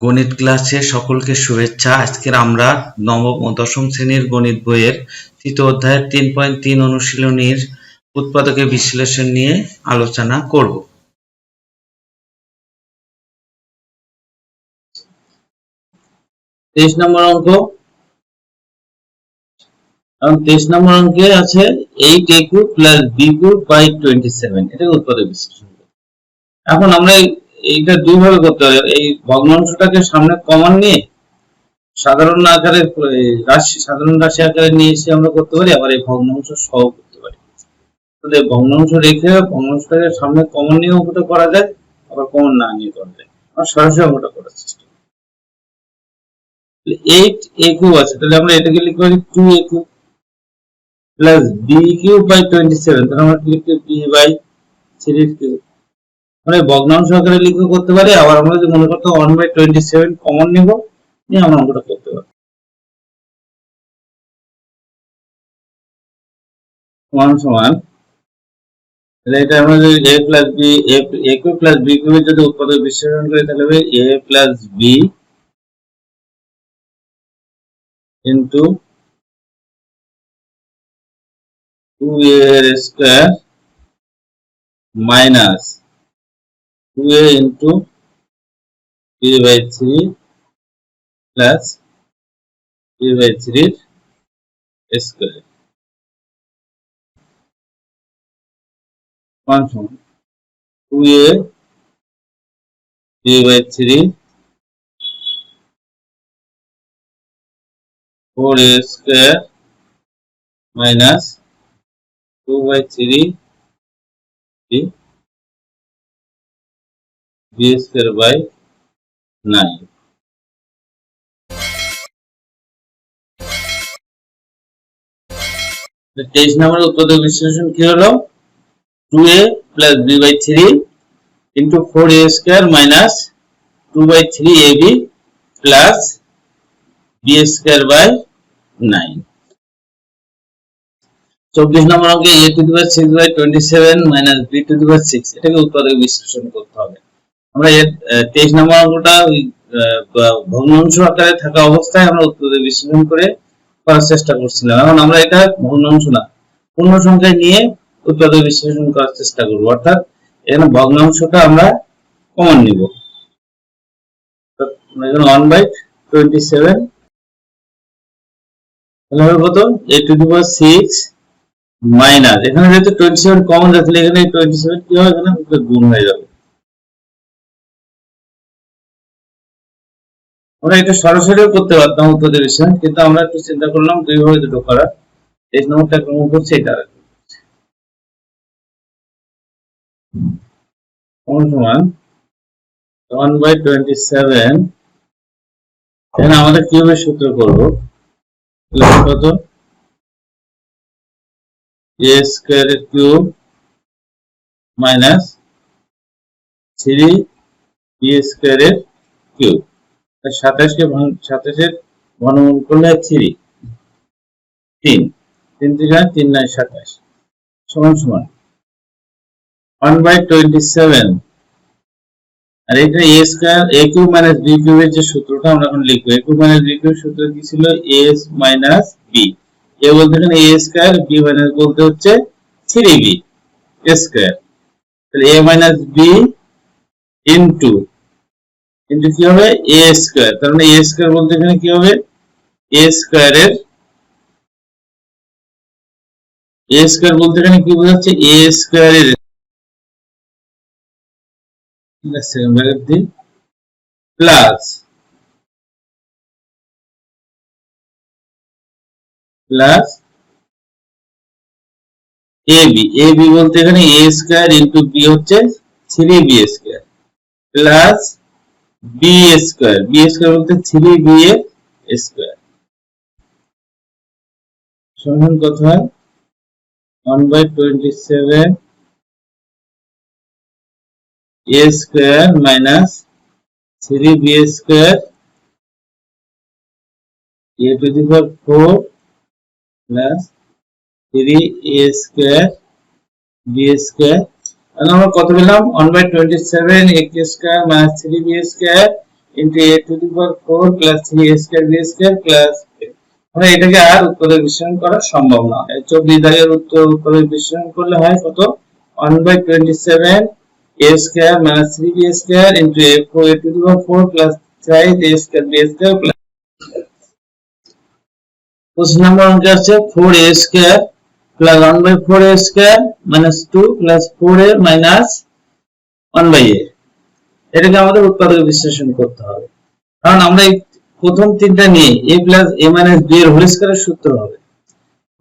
গণিত ক্লাসে সকলকে শুভেচ্ছা। আজকের আমরা নবম ও দশম শ্রেণীর গণিত বইয়ের তৃতীয় অধ্যায়ের 3.3 অনুশীলনীর উৎপাদকের বিশ্লেষণ নিয়ে আলোচনা করব। তেইশ নম্বর অঙ্ক, 23 নম্বর অঙ্কে আছে 8a³ + b³ / 27, এটা উৎপাদক বিশ্লেষণ। এখন আমরা এইটা দুইভাবে করতে পারি। এই ভগ্নাংশটাকে সামনে কমন নিয়ে সাধারণ রাশি আকারে নিয়ে এসে আমরা করতে পারি, আবার এই ভগ্নাংশ সহ করতে পারি। ভগ্নাংশ রেখে ভগ্নাংশটাকে সামনে কমন নিয়ে অঙ্কটা করা যায়, আবার কমন না নিয়ে করা যায়। আমরা সরাসরি অঙ্কটা করার চেষ্টা করি। 8a³ আছে, তাহলে আমরা এটাকে লিখতে পারি 2a³ + b³ / 27, তাহলে আমরা লিখতে b/3³ মানে ভগ্নাংশ আকারে লিখে করতে পারি, আবার আমরা যদি মনে করতে 1/27 কমন নিব, নিয়ে আমরা অঙ্কটা করতে পারি। 1 সমান, তাহলে এটা আমরা যদি a + b a³ + b³ এর যদি উৎপাদক বিশ্লেষণ করি, তাহলে হবে a + b into 2a² minus 2a into b/3 plus b/3 square 1 সমান 2a b/3 4a² minus 2/3 b²/9। তো 23 নম্বরের উৎপাদক বিশ্লেষণ কি হলো? 2a + b/3 into 4a² minus 2/3ab plus b²/9। 24 নম্বর অঙ্কে a⁶/27 minus b⁶, এটাকে উৎপাদক বিশ্লেষণ করতে হবে। আমরা 23 নম্বর অঙ্কটা ভগ্নাংশ আকারে থাকা অবস্থায় আমরা উৎপাদক বিশ্লেষণ করে করার চেষ্টা করছিলাম। এখন আমরা এটা ভগ্নাংশ না, পূর্ণ সংখ্যায় নিয়ে উৎপাদক বিশ্লেষণ করার চেষ্টা করব, অর্থাৎ এখানে ভগ্নাংশটা আমরা কমন নিব। এখানে 1/27 তাহলে হবে কত? a⁶ মাইনাস, এখানে যেহেতু 27 কমন যাচ্ছে, এখানে 27 কি হবে? এখানে গুণ হয়ে যাবে। আমরা এটা সরাসরিও করতে পারতাম উৎপাদক বিশ্লেষণ, কিন্তু আমরা একটু চিন্তা করলাম দুইভাবে দুটো করার। 23 নম্বরটা কেমন করছে এটা সমান 1/27। এখানে আমাদের কিভাবে সূত্র করব? কত? a² minus 3b² 27 কে 27 এর ঘনমূল করলে 3 3 3 3 9 27 সমান সমান 1/27। আর এটা a² minus b³ এর যে সূত্রটা আমরা এখন লিখব, a³ minus b³ সূত্র কি ছিল? a minus b, a বলতে এখানে a², b minus বলতে হচ্ছে 3b স্কয়ার। তাহলে a minus b into কি হবে? a², তার মানে a² বলতে এখানে কি হবে? a² বলতে এখানে কি বোঝাচ্ছে? a² এর প্লাস ab বলতে এখানে a² into b হচ্ছে 3b² প্লাস b² বলতে 3b এর স্কয়ার সমান কত হয়? 1/27 a² minus 3b² a⁴ plus 3a² b²। আমরা কত পেলাম? 1/27 a² minus 3b² into a to the power 4 plus 3a square b square plus আমরা এটাকে আর উত্তরে বিশ্লেষণ করা সম্ভব না। 24 দাগের উত্তরে বিশ্লেষণ করলে হয় কত 1/27 a square minus 3b square into a to the power 4 plus 3a square b square plus 25 নম্বর অঙ্কে আছে 4a square plus 1/4a square minus 2 plus 4a minus 1/a। এটাকে আমাদের উৎপাদক বিশ্লেষণ করতে হবে, কারণ আমরা এই প্রথম তিনটা নিয়ে a plus a minus b এর হোল স্কয়ারের সূত্র হবে।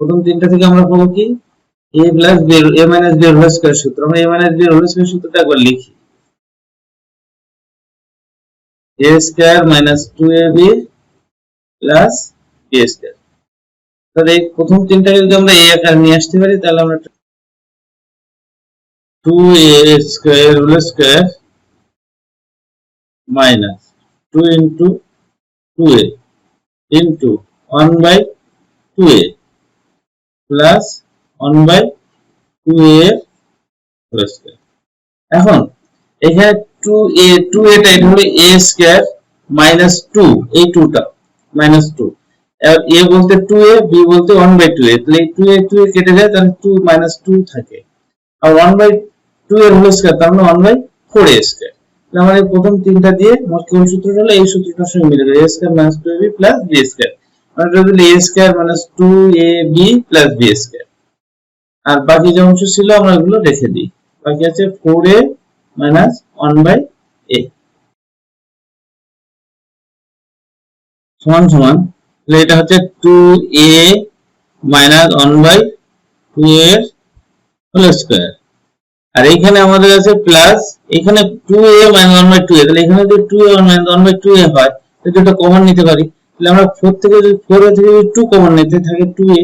প্রথম তিনটা থেকে আমরা পাবো কি a plus b a minus b এর হোল স্কয়ারের সূত্র। আমরা a minus b এর হোল স্কয়ারের সূত্রটা একবার লিখি, a square minus 2ab plus b square। তাহলে এই প্রথম তিনটাকে যদি আমরা a আকারে নিয়ে আসতে পারি তাহলে আমরা 2a square whole square minus 2 into 2a into 1/2a plus 1/2a whole square. এখন এখানে 2a টা এটা হলো a স্কয়ার minus 2, এই 2টা minus 2, আর a বলতে 2a b বলতে 1/2a, তাহলে 2a কেটে যায়, তাহলে 2 minus 2 থাকে, আর 1/2 এর হোল স্কয়ার তার মানে 1/4a স্কয়ার। তাহলে আমাদের প্রথম তিনটা দিয়ে মোট কোন সূত্রটা হলো এই সূত্রটার সঙ্গে মিলে যাবে, a square minus 2ab plus b square. মানে এটা হলো a square minus 2ab plus b square. আর বাকি যে অংশ ছিল আমরা এগুলো রেখে দিই, বাকি আছে 4a minus 1/a সমান সমান, তাহলে এটা হচ্ছে 2a minus 1/2a এর হোল স্কয়ার। আর এইখানে আমাদের আছে প্লাস, এখানে 2a minus 1/2a, তাহলে এখানে যদি 2a minus 1/2a হয় তাহলে এটা কমন নিতে পারি। তাহলে আমরা 4 থেকে যদি 4a থেকে যদি 2 কমন নিতে থাকে 2a,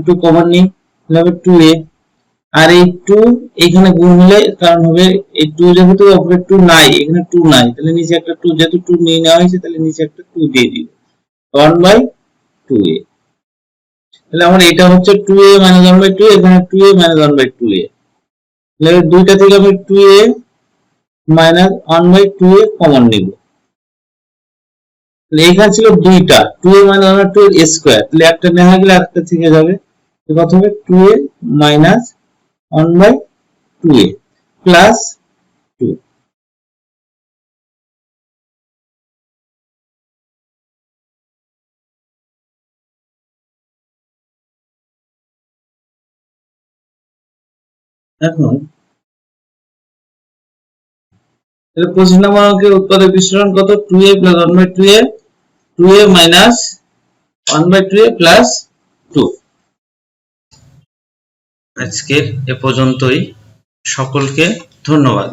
2 কমন নিই তাহলে হবে 2a, আর এই 2 এখানে গুণ হলে কারণ হবে এই 2 যেহেতু উপরে 2 নাই এখানে 2 নাই, তাহলে নিচে একটা 2, যেহেতু 2 নিয়ে নেওয়া হয়েছে তাহলে নিচে একটা 2 দিয়ে দিব 1/2a। তাহলে আমরা এটা হচ্ছে 2a minus 1/2a, এখানে 2a minus 1/2a, তাহলে দুইটা থেকে আমি 2a minus 1/2a কমন নিব। তাহলে এখানে ছিল দুইটা 2a minus 1/2 এর স্কয়ার, তাহলে একটা নেওয়া গেলে আরেকটা থেকে যাবে, কত হবে 2a minus 1/2a plus 2। এখন তাহলে 25 নম্বর অঙ্কের উৎপাদক বিশ্লেষণ কত 2a plus 1/2a, 2a minus 1/2a plus 2। আজকের এ পর্যন্তই, সকলকে ধন্যবাদ।